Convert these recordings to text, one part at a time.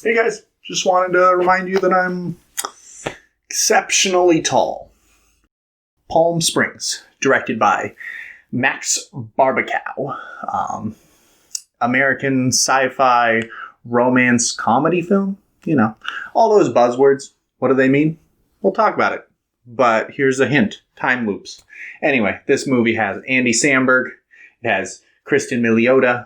Hey guys, just wanted to remind you that I'm exceptionally tall. Palm Springs, directed by Max Barbakow. American sci-fi romance comedy film. You know, all those buzzwords. What do they mean? We'll talk about it. But here's a hint. Time loops. Anyway, this movie has Andy Samberg. It has Kristen Milioti.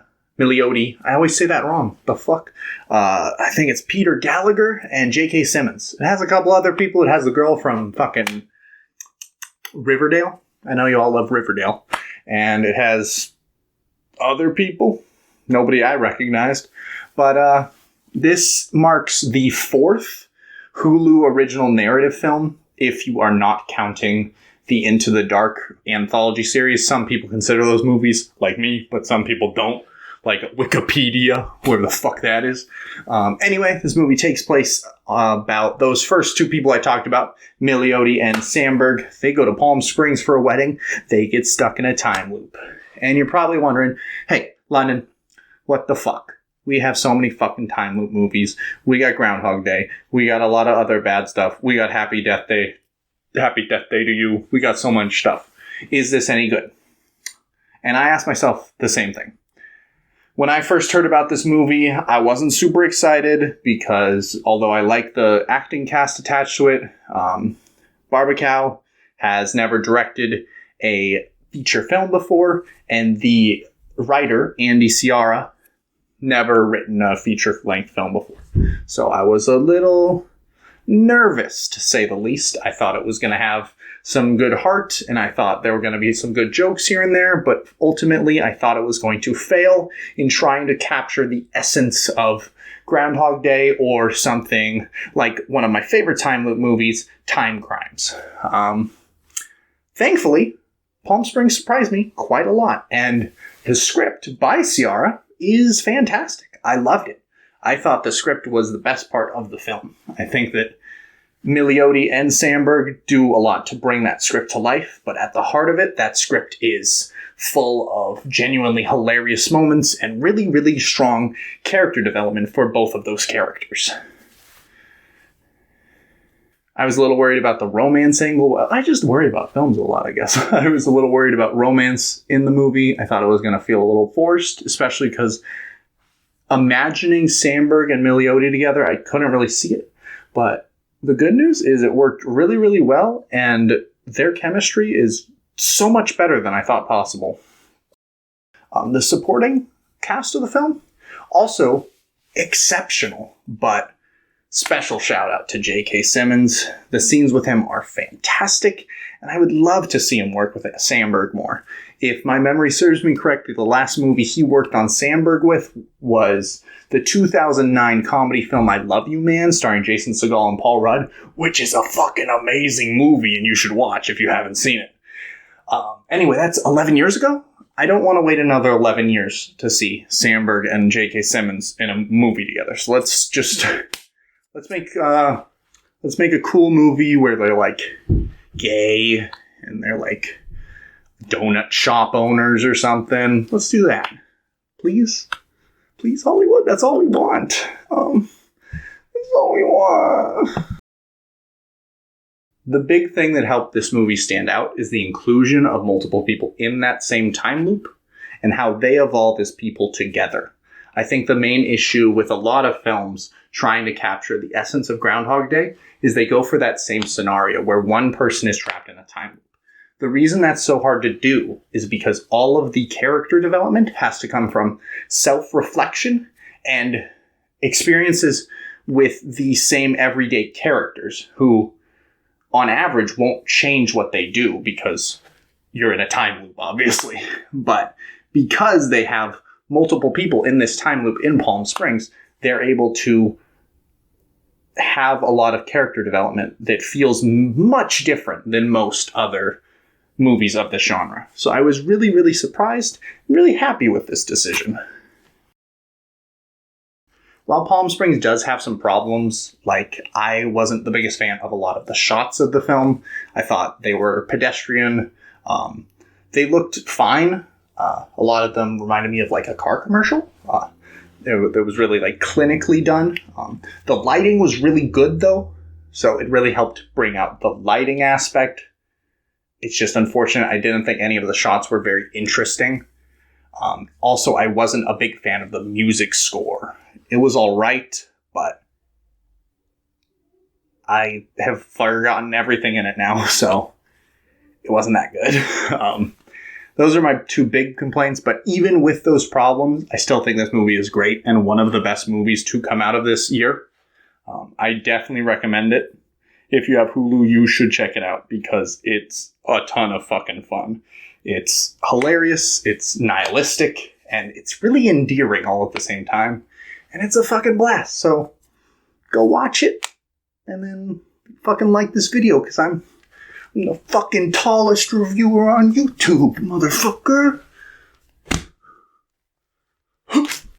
I always say that wrong. The fuck? I think it's Peter Gallagher and J.K. Simmons. It has a couple other people. It has the girl from fucking Riverdale. I know you all love Riverdale. And it has other people. Nobody I recognized. But this marks the fourth Hulu original narrative film, if you are not counting the Into the Dark anthology series. Some people consider those movies, like me, but some people don't. Like Wikipedia, whatever the fuck that is. Anyway, this movie takes place about those first two people I talked about, Milioti and Samberg. They go to Palm Springs for a wedding. They get stuck in a time loop. And you're probably wondering, hey, London, what the fuck? We have so many fucking time loop movies. We got Groundhog Day. We got a lot of other bad stuff. We got Happy Death Day. Happy Death Day to You. We got so much stuff. Is this any good? And I asked myself the same thing. When I first heard about this movie, I wasn't super excited because although I like the acting cast attached to it, Barbakow has never directed a feature film before, and the writer, Andy Ciara, never written a feature-length film before. So I was a little nervous, to say the least. I thought it was going to have some good heart, and I thought there were going to be some good jokes here and there, but ultimately I thought it was going to fail in trying to capture the essence of Groundhog Day or something like one of my favorite time loop movies, Time Crimes. Thankfully, Palm Springs surprised me quite a lot, and the script by Ciara is fantastic. I loved it. I thought the script was the best part of the film. I think that Milioti and Samberg do a lot to bring that script to life, but at the heart of it, that script is full of genuinely hilarious moments and really, really strong character development for both of those characters. I was a little worried about the romance angle. I just worry about films a lot, I guess. I was a little worried about romance in the movie. I thought it was going to feel a little forced, especially because imagining Samberg and Milioti together, I couldn't really see it. But the good news is it worked really, really well, and their chemistry is so much better than I thought possible. The supporting cast of the film, also exceptional, but special shout out to J.K. Simmons. The scenes with him are fantastic, and I would love to see him work with Samberg more. If my memory serves me correctly, the last movie he worked on Samberg with was the 2009 comedy film I Love You Man, starring Jason Segel and Paul Rudd, which is a fucking amazing movie, and you should watch if you haven't seen it. Anyway, that's 11 years ago. I don't want to wait another 11 years to see Samberg and J.K. Simmons in a movie together. So let's make a cool movie where they're like gay and they're like donut shop owners or something. Let's do that. Please, Hollywood. That's all we want. That's all we want. The big thing that helped this movie stand out is the inclusion of multiple people in that same time loop and how they evolve as people together. I think the main issue with a lot of films trying to capture the essence of Groundhog Day is they go for that same scenario where one person is trapped in a time loop. The reason that's so hard to do is because all of the character development has to come from self-reflection and experiences with the same everyday characters who, on average, won't change what they do because you're in a time loop, obviously. But because they have multiple people in this time loop in Palm Springs, they're able to have a lot of character development that feels much different than most other movies of the genre. So I was really, really surprised, really happy with this decision. While Palm Springs does have some problems, like I wasn't the biggest fan of a lot of the shots of the film. I thought they were pedestrian. They looked fine. A lot of them reminded me of like a car commercial. It was really like clinically done. The lighting was really good though, so it really helped bring out the lighting aspect. It's just unfortunate I didn't think any of the shots were very interesting. Also, I wasn't a big fan of the music score. It was all right, but I have forgotten everything in it now, so it wasn't that good. Those are my two big complaints, but even with those problems, I still think this movie is great and one of the best movies to come out of this year. I definitely recommend it. If you have Hulu, you should check it out because it's a ton of fucking fun. It's hilarious, it's nihilistic, and it's really endearing all at the same time. And it's a fucking blast, so go watch it and then fucking like this video because I'm the fucking tallest reviewer on YouTube, motherfucker.